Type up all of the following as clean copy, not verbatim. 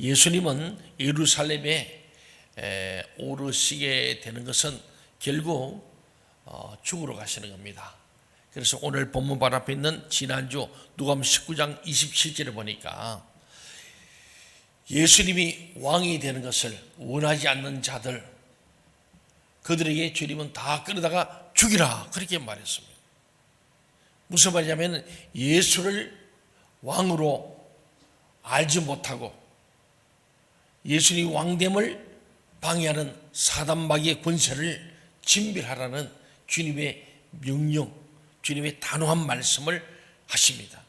예수님은 예루살렘에 오르시게 되는 것은 결국 죽으러 가시는 겁니다. 그래서 오늘 본문 바로 앞에 있는 지난주 누가복음 19장 27절에 보니까 예수님이 왕이 되는 것을 원하지 않는 자들, 그들에게 주님은 다 끌어다가 죽이라 그렇게 말했습니다. 무슨 말이냐면 예수를 왕으로 알지 못하고 예수님 왕됨을 방해하는 사단마귀의 권세를 진멸하라는 주님의 명령, 주님의 단호한 말씀을 하십니다.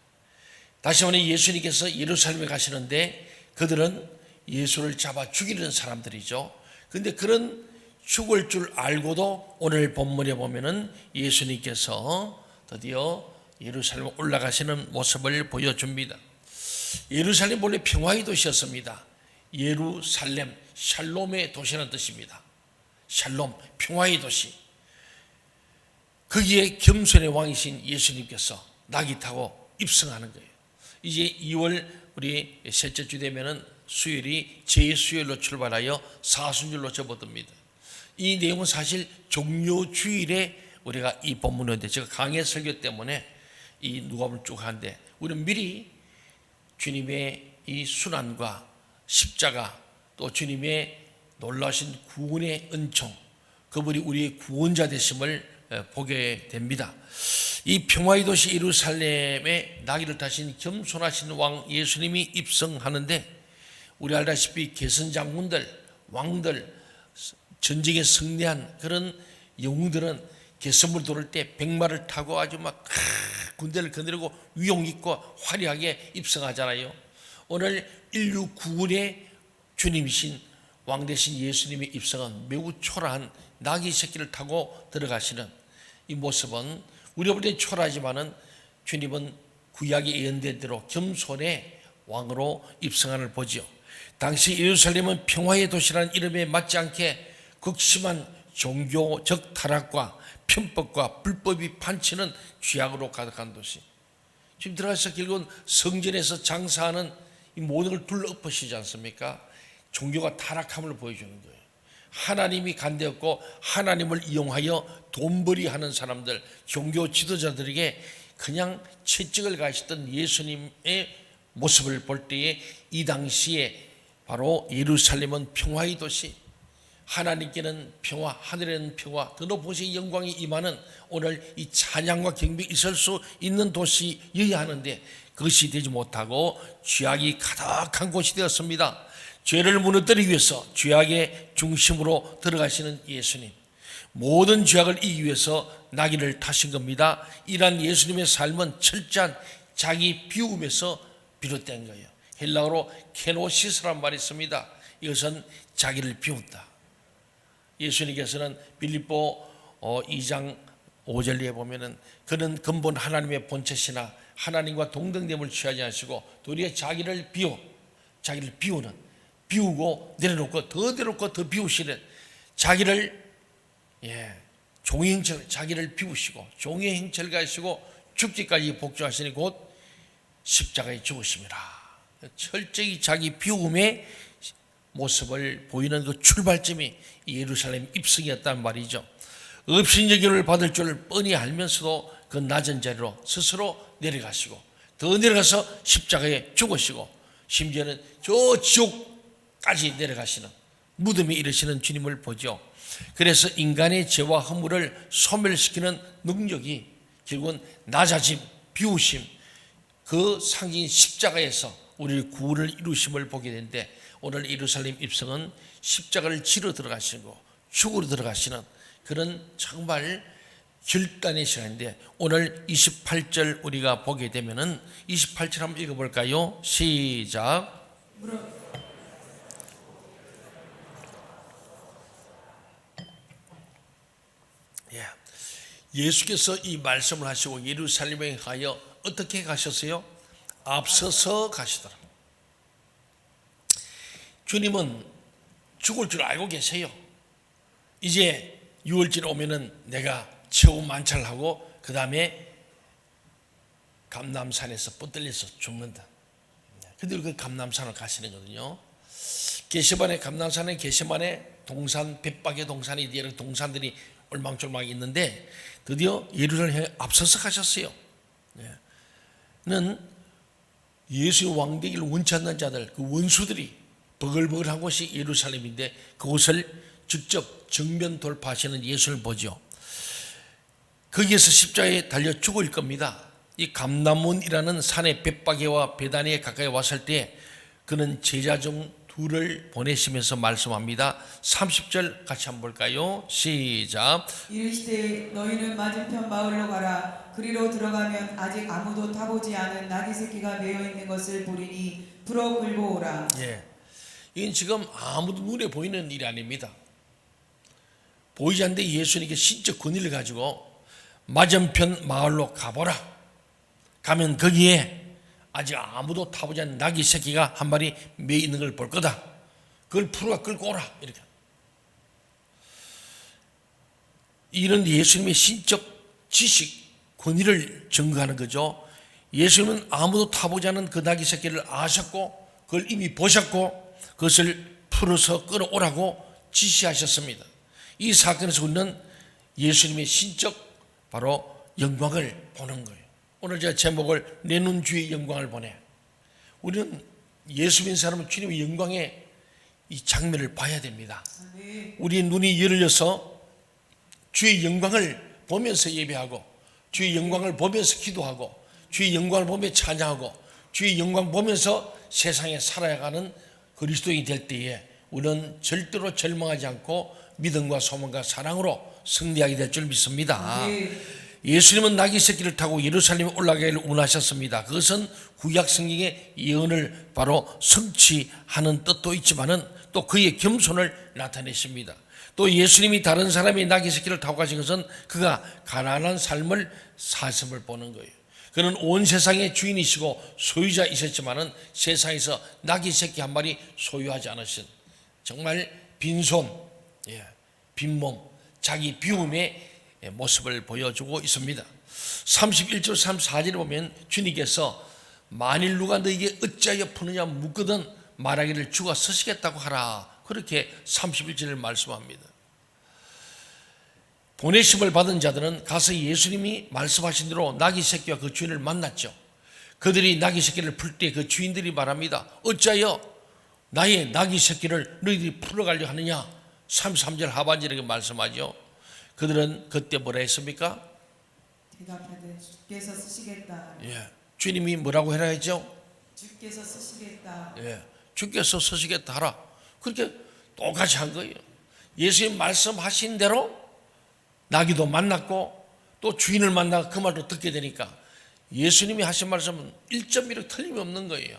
다시 말해 예수님께서 예루살렘에 가시는데 그들은 예수를 잡아 죽이려는 사람들이죠. 그런데 그런 죽을 줄 알고도 오늘 본문에 보면은 예수님께서 드디어 예루살렘에 올라가시는 모습을 보여줍니다. 예루살렘 본래 평화의 도시였습니다. 예루살렘, 샬롬의 도시라는 뜻입니다. 샬롬, 평화의 도시. 거기에 겸손의 왕이신 예수님께서 낙이 타고 입성하는 거예요. 이제 2월 우리 셋째 주 되면은 수요일이 제2수요일로 출발하여 사순절로 접어듭니다. 이 내용은 사실 종료주일에 우리가 이 본문인데 제가 강의 설교 때문에 이 누가복음을 쭉 하는데 우리는 미리 주님의 이 순환과 십자가 또 주님의 놀라우신 구원의 은총, 그분이 우리의 구원자 되심을 보게 됩니다. 이 평화의 도시 예루살렘에 나귀를 타신 겸손하신 왕 예수님이 입성하는데 우리 알다시피 개선장군들, 왕들, 전쟁에 승리한 그런 영웅들은 개선물 돌을 때 백마를 타고 아주 막 군대를 거느리고 위용 있고 화려하게 입성하잖아요. 오늘 인류 구원의 주님이신 왕 대신 예수님의 입성은 매우 초라한 나귀 새끼를 타고 들어가시는 이 모습은 우리가 볼 때 초라하지만은 주님은 구약에 예언된 대로 겸손의 왕으로 입성하는 걸 보지요. 당시 예루살렘은 평화의 도시라는 이름에 맞지 않게 극심한 종교적 타락과 편법과 불법이 판치는 죄악으로 가득한 도시. 지금 들어가서 결국은 성전에서 장사하는 이 모든 걸 둘러엎으시지 않습니까? 종교가 타락함을 보여주는 거예요. 하나님이 간대었고 하나님을 이용하여 돈벌이하는 사람들, 종교 지도자들에게 그냥 채찍을 가하셨던 예수님의 모습을 볼 때에 이 당시에 바로 예루살렘은 평화의 도시, 하나님께는 평화, 하늘에는 평화, 더 높으신 영광이 임하는 오늘 이 찬양과 경배가 있을 수 있는 도시여야 하는데 그것이 되지 못하고 죄악이 가득한 곳이 되었습니다. 죄를 무너뜨리기 위해서 죄악의 중심으로 들어가시는 예수님, 모든 죄악을 이기기 위해서 나귀를 타신 겁니다. 이러한 예수님의 삶은 철저한 자기 비움에서 비롯된 거예요. 헬라어로 케노시스란 말이 있습니다. 이것은 자기를 비운다. 예수님께서는 빌립보 2장 5절에 보면은 그는 근본 하나님의 본체시나 하나님과 동등됨을 취하지 않으시고 도리어 자기를 비우고 내려놓고 더 내려놓고 더 비우시는 자기를 종의 행철, 자기를 비우시고 종의 행철을 가시고 죽기까지 복종하시니 곧 십자가에 죽으심이라. 철저히 자기 비움의 모습을 보이는 그 출발점이 예루살렘 입성이었단 말이죠. 업신여김을 받을 줄 뻔히 알면서도 그 낮은 자리로 스스로 내려가시고 더 내려가서 십자가에 죽으시고 심지어는 저 지옥까지 내려가시는 무덤에 이르시는 주님을 보죠. 그래서 인간의 죄와 허물을 소멸시키는 능력이 결국은 낮아짐, 비우심, 그 상징인 십자가에서 우리의 구원을 이루심을 보게 되는데 오늘 예루살렘 입성은 십자가를 지러 들어가시고 죽으러 들어가시는 그런 정말 결단의 시간인데 오늘 28절 우리가 보게 되면은 28절 한번 읽어볼까요? 시작. 예수께서 이 말씀을 하시고 예루살렘에 가여 어떻게 가셨어요? 앞서서 가시더라. 주님은 죽을 줄 알고 계세요. 이제 6월절에 오면은 내가 최후 만찬을 하고 그 다음에 감람산에서 붙들려서 죽는다. 근데 그 감람산을 가시는 거거든요. 게시반에 감남산에 게시반에 동산 벳박의 동산이 여러 동산들이 얼망졸망 있는데 드디어 예루살렘에 앞서서 가셨어요. 는 예수의 왕되기를 원치 않는 자들, 그 원수들이 버글버글한 곳이 예루살렘인데 그곳을 직접 정면 돌파하시는 예수를 보죠. 거기에서 십자가에 달려 죽을 겁니다. 이 감람몬이라는 산의 벳바게와 베다니에 가까이 왔을 때 그는 제자 중 둘을 보내시면서 말씀합니다. 30절 같이 한번 볼까요? 시작. 이르시되 너희는 맞은편 마을로 가라. 그리로 들어가면 아직 아무도 타보지 않은 나귀 새끼가 매여 있는 것을 보리니 풀어 끌고 오라. 예, 이건 지금 아무도 눈에 보이는 일이 아닙니다. 보이지 않는데 예수님께 신적 권위를 가지고 맞은편 마을로 가보라. 가면 거기에 아직 아무도 타보지 않는 나귀 새끼가 한 마리 매여 있는 걸 볼 거다. 그걸 풀어가 끌고 오라. 이렇게. 이런 예수님의 신적 지식, 권위를 증거하는 거죠. 예수님은 아무도 타보지 않은 그 나귀 새끼를 아셨고 그걸 이미 보셨고 그것을 풀어서 끌어오라고 지시하셨습니다. 이 사건에서 우리는 예수님의 신적 바로 영광을 보는 거예요. 오늘 제가 제목을 내 눈 주의 영광을 보내. 우리는 예수 믿는 사람은 주님의 영광의 이 장면을 봐야 됩니다. 우리의 눈이 열려서 주의 영광을 보면서 예배하고 주의 영광을 보면서 기도하고 주의 영광을 보며 찬양하고 주의 영광 보면서 세상에 살아가는 그리스도인이 될 때에 우리는 절대로 절망하지 않고 믿음과 소망과 사랑으로 승리하게 될 줄 믿습니다. 예수님은 나귀 새끼를 타고 예루살렘에 올라가기를 원하셨습니다. 그것은 구약 성경의 예언을 바로 성취하는 뜻도 있지만은 또 그의 겸손을 나타내십니다. 또 예수님이 다른 사람이 나귀 새끼를 타고 가신 것은 그가 가난한 삶을 사심을 보는 거예요. 그는 온 세상의 주인이시고 소유자이셨지만은 세상에서 나귀 새끼 한 마리 소유하지 않으신 정말 빈손, 빈몸, 자기 비움의 모습을 보여주고 있습니다. 31절 34절에 보면 주님께서 만일 누가 너에게 어찌하여 푸느냐 묻거든 말하기를 주가 서시겠다고 하라. 그렇게 31절을 말씀합니다. 보내심을 받은 자들은 가서 예수님이 말씀하신 대로 나귀 새끼와 그 주인을 만났죠. 그들이 나귀 새끼를 풀 때 그 주인들이 말합니다. 어찌하여 나의 나귀 새끼를 너희들이 풀어가려 하느냐. 33절 하반절에 말씀하죠. 그들은 그때 뭐라 했습니까? 대답하되 주께서 쓰시겠다. 주님이 뭐라고 해라 했죠? 주께서 쓰시겠다. 주께서 쓰시겠다 하라. 그렇게 똑같이 한 거예요. 예수님 말씀하신 대로 나귀도 만났고 또 주인을 만나고 그 말도 듣게 되니까 예수님이 하신 말씀은 1.1도 틀림이 없는 거예요.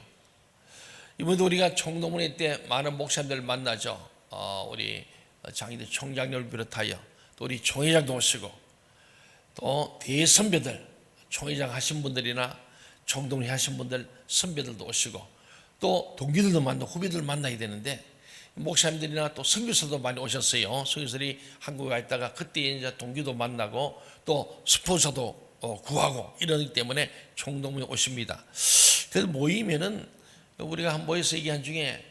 이번에도 우리가 총동문회 때 많은 목사님들 만나죠. 우리 장인들 총장님을 비롯하여 또 우리 총회장도 오시고 또 대선배들 총회장 하신 분들이나 총동회 하신 분들 선배들도 오시고 또 동기들도 만나고 후배들 만나야 되는데 목사님들이나 또 선교사도 많이 오셨어요. 선교사들이 한국에 가 있다가 그때 이제 동기도 만나고 또 스폰서도 구하고 이러기 때문에 총동회에 오십니다. 그래서 모이면은 우리가 한 모여서 얘기한 중에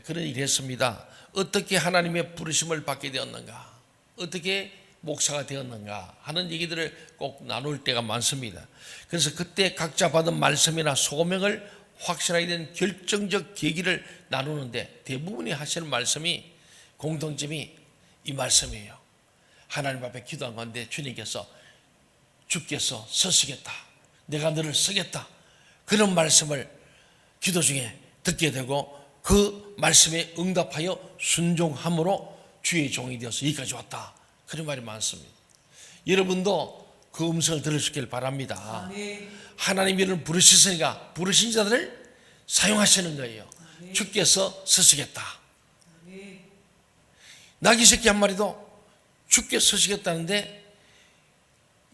그런 일이 했습니다. 어떻게 하나님의 부르심을 받게 되었는가? 어떻게 목사가 되었는가 하는 얘기들을 꼭 나눌 때가 많습니다. 그래서 그때 각자 받은 말씀이나 소명을 확실하게 된 결정적 계기를 나누는데 대부분이 하시는 말씀이 공통점이 이 말씀이에요. 하나님 앞에 기도한 건데 주님께서 주께서 서시겠다. 내가 너를 쓰겠다. 그런 말씀을 기도 중에 듣게 되고 그 말씀에 응답하여 순종함으로 주의 종이 되어서 여기까지 왔다. 그런 말이 많습니다. 여러분도 그 음성을 들으시길 바랍니다. 하나님이 이를 부르시니까 부르신 자들을 사용하시는 거예요. 주께서 서시겠다. 나귀 새끼 한 마리도 주께서 서시겠다는데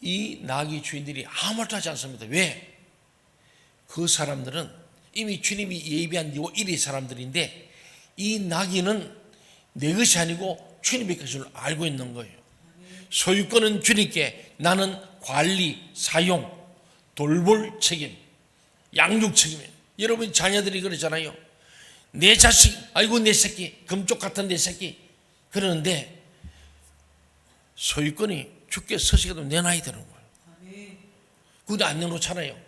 이 나귀 주인들이 아무 말도 하지 않습니다. 왜? 그 사람들은 이미 주님이 예비한 일의 사람들인데 이 나귀는 내 것이 아니고 주님의 것을 알고 있는 거예요. 소유권은 주님께, 나는 관리, 사용, 돌볼 책임, 양육 책임이에요. 여러분 자녀들이 그러잖아요. 내 자식, 아이고 내 새끼, 금쪽 같은 내 새끼 그러는데 소유권이 주께 서시게 되면 내놔야 되는 거예요. 아멘. 그것도 안 내놓잖아요.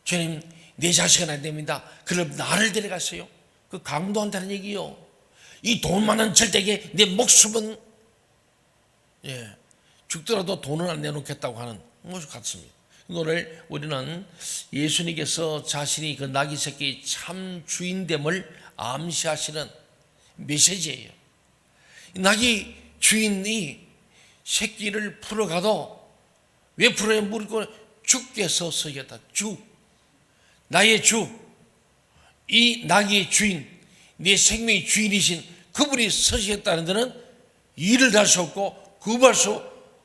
주님, 내 자식은 안 됩니다. 그럼 나를 데려가세요. 그 강도한다는 얘기요. 이 돈 많은 절대게 내 목숨은 죽더라도 돈은 안 내놓겠다고 하는 것과 같습니다. 오늘 우리는 예수님께서 자신이 그 나귀 새끼 참 주인됨을 암시하시는 메시지예요. 나귀 주인이 새끼를 풀어가도 왜 풀어야 물고 주께서 서겠다. 주, 나의 주, 이 나귀의 주인, 내 생명의 주인이신 그분이 서시겠다는 데는 일을 할 수 없고 구할 수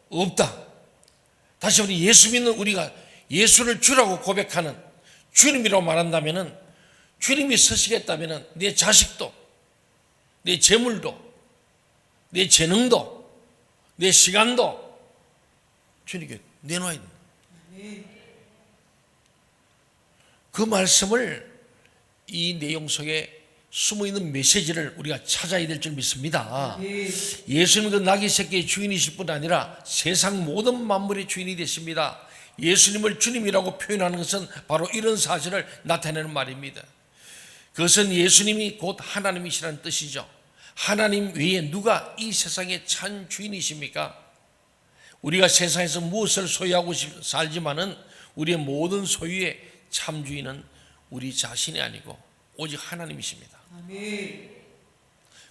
없다. 다시 우리 예수 믿는 우리가 예수를 주라고 고백하는 주님이라고 말한다면 주님이 서시겠다면 내 자식도, 내 재물도, 내 재능도, 내 시간도 주님께 내놔야 된다. 그 말씀을 이 내용 속에 숨어있는 메시지를 우리가 찾아야 될 줄 믿습니다. 예수님은 그 나귀 새끼의 주인이실 뿐 아니라 세상 모든 만물의 주인이 되십니다. 예수님을 주님이라고 표현하는 것은 바로 이런 사실을 나타내는 말입니다. 그것은 예수님이 곧 하나님이시라는 뜻이죠. 하나님 외에 누가 이 세상의 참 주인이십니까? 우리가 세상에서 무엇을 소유하고 살지만은 우리의 모든 소유의 참 주인은 우리 자신이 아니고 오직 하나님이십니다. 아멘.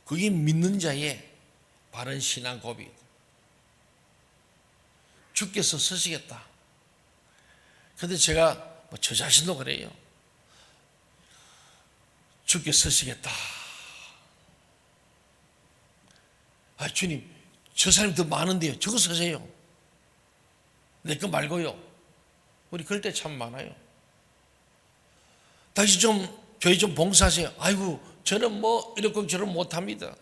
그게 믿는 자의 바른 신앙 고백. 주께서 서시겠다. 그런데 제가 저 자신도 그래요. 주께 서시겠다. 아, 주님, 저 사람이 더 많은데요. 저거 서세요. 내 거 말고요. 우리 그럴 때 참 많아요. 다시 저희 좀 봉사하세요. 아이고, 저는 뭐 이렇게 저런 못합니다.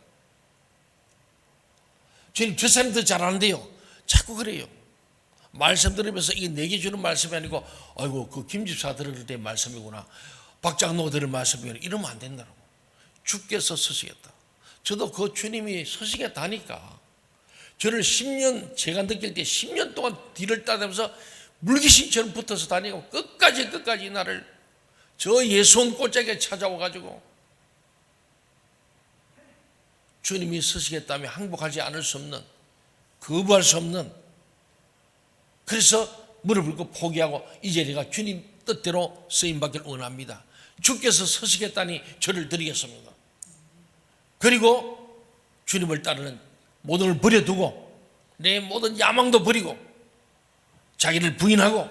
주님, 저 사람이 더 잘하는데요. 자꾸 그래요. 말씀 들으면서 이게 내게 주는 말씀이 아니고, 아이고, 그 김집사 들을 때 말씀이구나. 박장로 들을 말씀이구나. 이러면 안 된다고. 주께서 서시겠다. 저도 그 주님이 서시겠다니까. 저를 10년, 제가 느낄 때 10년 동안 뒤를 따르면서 물귀신처럼 붙어서 다니고 끝까지 나를 저 예수원 골짜기에 찾아와가지고 주님이 서시겠다며 항복하지 않을 수 없는, 거부할 수 없는, 그래서 무릎 꿇고 포기하고 이제 내가 주님 뜻대로 쓰임받기를 원합니다. 주께서 서시겠다니 저를 드리겠습니다. 그리고 주님을 따르는 모든 걸 버려두고 내 모든 야망도 버리고 자기를 부인하고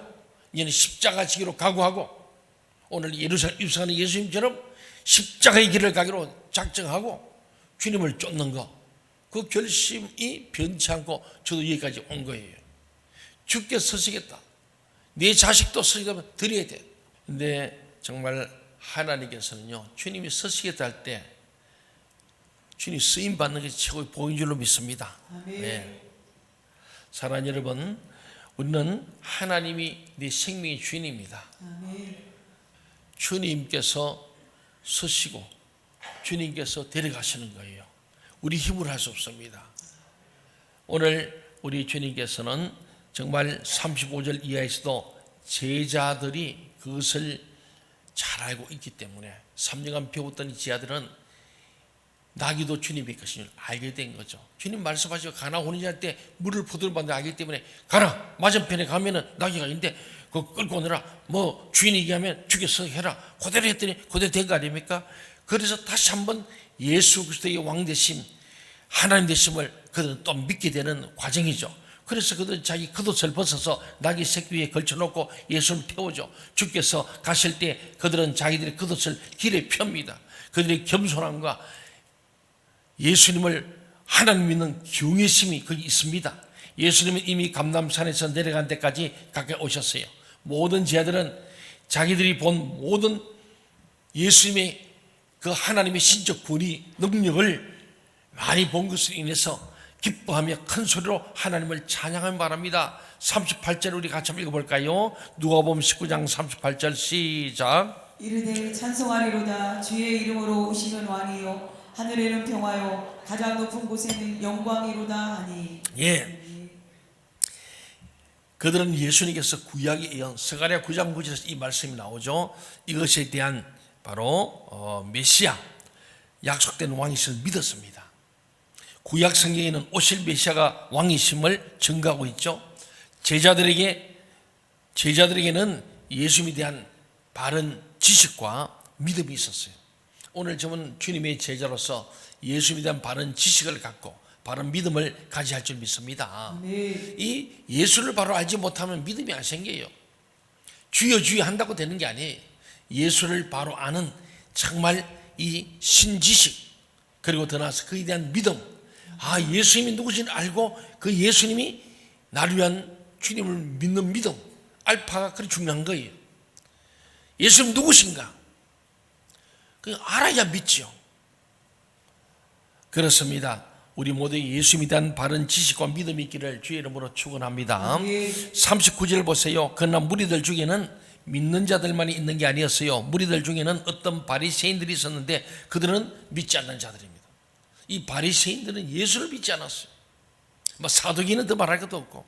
이제는 십자가 지기로 각오하고 오늘 예루살렘 입성하는 예수님처럼 십자가의 길을 가기로 작정하고 주님을 쫓는 것, 그 결심이 변치 않고 저도 여기까지 온 거예요. 주께 서시겠다. 내 자식도 서시겠다 드려야 돼. 근데 정말 하나님께서는요, 주님이 서시겠다 할 때 주님 쓰임 받는 게 최고의 복인 줄로 믿습니다. 네. 사랑하는 여러분, 우리는 하나님이 내 생명의 주인입니다. 아멘. 주님께서 서시고 주님께서 데려가시는 거예요. 우리 힘으로 할 수 없습니다. 오늘 우리 주님께서는 정말 35절 이하에서도 제자들이 그것을 잘 알고 있기 때문에 3년간 배웠던 이 제자들은 나귀도 주님의 것인 줄 알게 된 거죠. 주님 말씀하시고 가나 혼인자 할 때 물을 부들받는다 알기 때문에 가라, 맞은편에 가면은 나귀가 있는데 그거 끌고 오느라 뭐 주인이 얘기하면 주께서 해라, 그대로 했더니 그대로 된 거 아닙니까? 그래서 다시 한번 예수 그리스도의 왕 되심, 하나님 되심을 그들은 또 믿게 되는 과정이죠. 그래서 그들은 자기 겉옷을 벗어서 나귀 새끼 위에 걸쳐놓고 예수를 태우죠. 주께서 가실 때 그들은 자기들의 겉옷을 길에 펴니다. 그들의 겸손함과 예수님을 하나님 믿는 경외심이 거기 있습니다. 예수님은 이미 감람산에서 내려간 데까지 가까이 오셨어요. 모든 제자들은 자기들이 본 모든 예수님의 그 하나님의 신적 권위, 능력을 많이 본 것으로 인해서 기뻐하며 큰 소리로 하나님을 찬양하며 말합니다. 38절 우리 같이 한번 읽어볼까요? 누가복음 19장 38절 시작. 이르되 찬송하리로다. 주의 이름으로 오시는 왕이요 하늘에는 평화요 가장 높은 곳에는 영광이로다 하니. 예. 그들은 예수님께서 구약에 이은 스가랴 9장 9절에서 이 말씀이 나오죠. 이것에 대한 바로 메시아 약속된 왕이심을 믿었습니다. 구약 성경에는 오실 메시아가 왕이심을 증거하고 있죠. 제자들에게는 예수님에 대한 바른 지식과 믿음이 있었어요. 오늘 저는 주님의 제자로서 예수님에 대한 바른 지식을 갖고 바른 믿음을 가져야 할 줄 믿습니다. 네. 이 예수를 바로 알지 못하면 믿음이 안 생겨요. 주여 주여 한다고 되는 게 아니에요. 예수를 바로 아는 정말 이 신지식, 그리고 더 나아서 그에 대한 믿음, 예수님이 누구신지 알고 그 예수님이 나를 위한 주님을 믿는 믿음, 알파가 그리 중요한 거예요. 예수님 누구신가? 그 알아야 믿죠. 그렇습니다. 우리 모두 예수님에 대한 바른 지식과 믿음이 있기를 주의 이름으로 축원합니다. 39절 보세요. 그러나 무리들 중에는 믿는 자들만이 있는 게 아니었어요. 무리들 중에는 어떤 바리새인들이 있었는데 그들은 믿지 않는 자들입니다. 이 바리새인들은 예수를 믿지 않았어요. 사두기는 더 말할 것도 없고,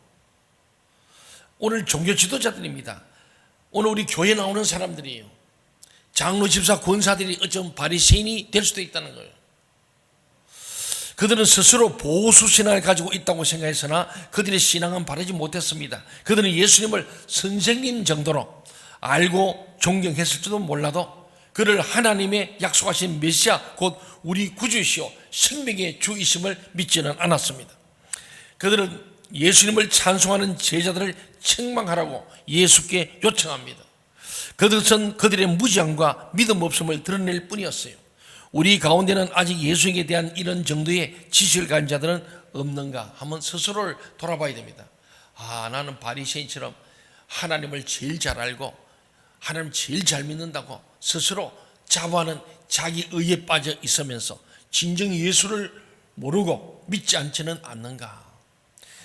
오늘 종교 지도자들입니다. 오늘 우리 교회 나오는 사람들이에요. 장로, 집사, 권사들이 어쩌면 바리새인이 될 수도 있다는 거예요. 그들은 스스로 보수 신앙을 가지고 있다고 생각했으나 그들의 신앙은 바르지 못했습니다. 그들은 예수님을 선생님 정도로 알고 존경했을지도 몰라도 그를 하나님의 약속하신 메시아, 곧 우리 구주이시오 생명의 주이심을 믿지는 않았습니다. 그들은 예수님을 찬송하는 제자들을 책망하라고 예수께 요청합니다. 그것은 그들의 무지함과 믿음 없음을 드러낼 뿐이었어요. 우리 가운데는 아직 예수에 대한 이런 정도의 지식을 가진 자들은 없는가 하면 스스로를 돌아봐야 됩니다. 나는 바리새인처럼 하나님을 제일 잘 알고 하나님 제일 잘 믿는다고 스스로 자부하는 자기 의에 빠져 있으면서 진정 예수를 모르고 믿지 않지는 않는가.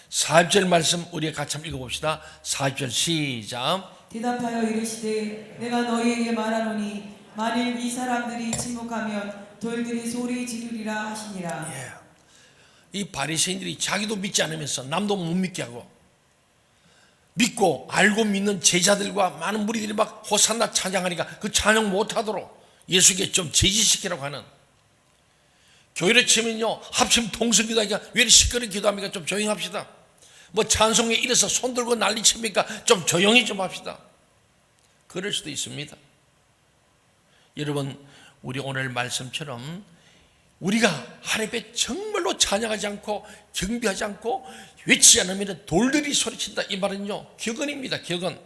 4절 말씀 우리가 같이 한번 읽어봅시다. 4절 시작. 대답하여 이르시되 내가 너희에게 말하노니 만일 이 사람들이 침묵하면 돌들이 소리 지르리라 하시니라. 이 바리새인들이 자기도 믿지 않으면서 남도 못 믿게 하고, 믿고 알고 믿는 제자들과 많은 무리들이 막 호산나 찬양하니까 그 찬양 못하도록 예수께 좀 제지시키라고 하는, 교회를 치면요 합심 통성기도하니까 왜 이렇게 시끄럽게 기도합니까? 좀 조용히 합시다. 찬송에 이래서 손 들고 난리 칩니까? 좀 조용히 좀 합시다. 그럴 수도 있습니다. 여러분, 우리 오늘 말씀처럼 우리가 하나님께 정말로 찬양하지 않고 경배하지 않고 외치지 않으면 돌들이 소리친다, 이 말은요 격언입니다. 격언.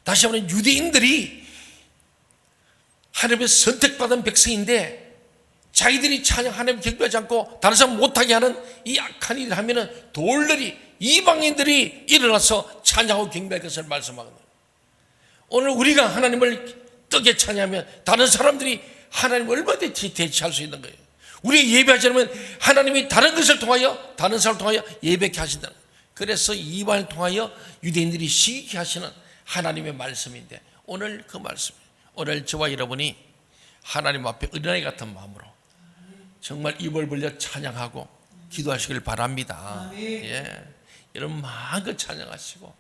다시 한번 유대인들이 하나님의 선택받은 백성인데 자기들이 찬양 하나님 경배하지 않고 다른 사람 못하게 하는 이 악한 일을 하면 돌들이, 이방인들이 일어나서 찬양하고 경배할 것을 말씀하거든요. 오늘 우리가 하나님을 뜨게 찬양하면 다른 사람들이 하나님을 얼마든지 대체할 수 있는 거예요. 우리 예배하지 않으면 하나님이 다른 것을 통하여, 다른 사람을 통하여 예배케 하신다는 거예요. 그래서 이방을 통하여 유대인들이 시기케 하시는 하나님의 말씀인데, 오늘 그 말씀, 오늘 저와 여러분이 하나님 앞에 어린아이 같은 마음으로 정말 입을 벌려 찬양하고 기도하시길 바랍니다. 여러분 마음껏 찬양하시고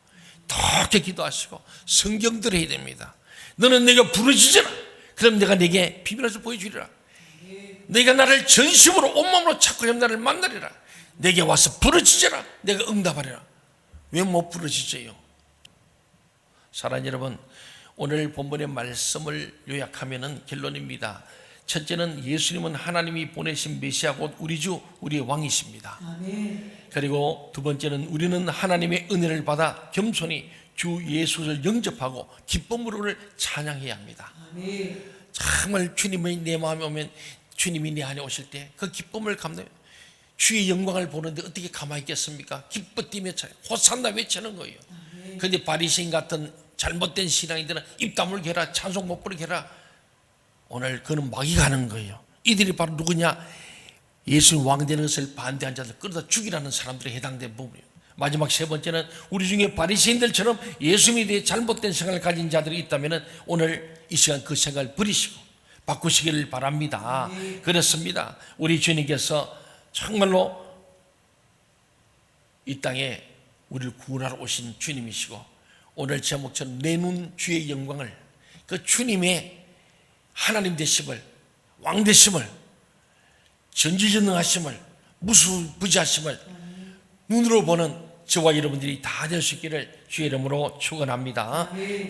덕게 기도하시고 성경 들어야 됩니다. 너는 내가 부르짖으라. 그럼 내가 내게 비밀을 보여주리라. 내가 나를 전심으로 온몸으로 찾고 나를 만나리라. 내게 와서 부르짖으라. 내가 응답하리라. 왜 못 부르짖어요? 사랑하는 여러분, 오늘 본문의 말씀을 요약하면 결론입니다. 첫째는 예수님은 하나님이 보내신 메시아, 곧 우리 주, 우리의 왕이십니다. 아멘. 그리고 두 번째는 우리는 하나님의 은혜를 받아 겸손히 주 예수를 영접하고 기쁨으로를 찬양해야 합니다. 아멘. 정말 주님이 내 마음에 오면, 주님이 내 안에 오실 때 그 기쁨을 감당해요. 주의 영광을 보는데 어떻게 가만히 있겠습니까? 기뻐 뛰며 호산나 외치는 거예요. 그런데 바리새인 같은 잘못된 신앙인들은 입 다물게 해라, 찬송 못 부르게 해라. 오늘 그는 막이 가는 거예요. 이들이 바로 누구냐? 예수님 왕 되는 것을 반대한 자들 끌어다 죽이라는 사람들에 해당된 부분이에요. 마지막 세 번째는 우리 중에 바리새인들처럼 예수님에 대해 잘못된 생각을 가진 자들이 있다면 오늘 이 시간 그 생각을 버리시고 바꾸시기를 바랍니다. 그렇습니다. 우리 주님께서 정말로 이 땅에 우리를 구원하러 오신 주님이시고 오늘 제목처럼 내 눈 주의 영광을 그 주님의 하나님 되심을 왕 되심을 전지전능하심을 무수부지하심을 눈으로 보는 저와 여러분들이 다 될 수 있기를 주의 이름으로 축원합니다.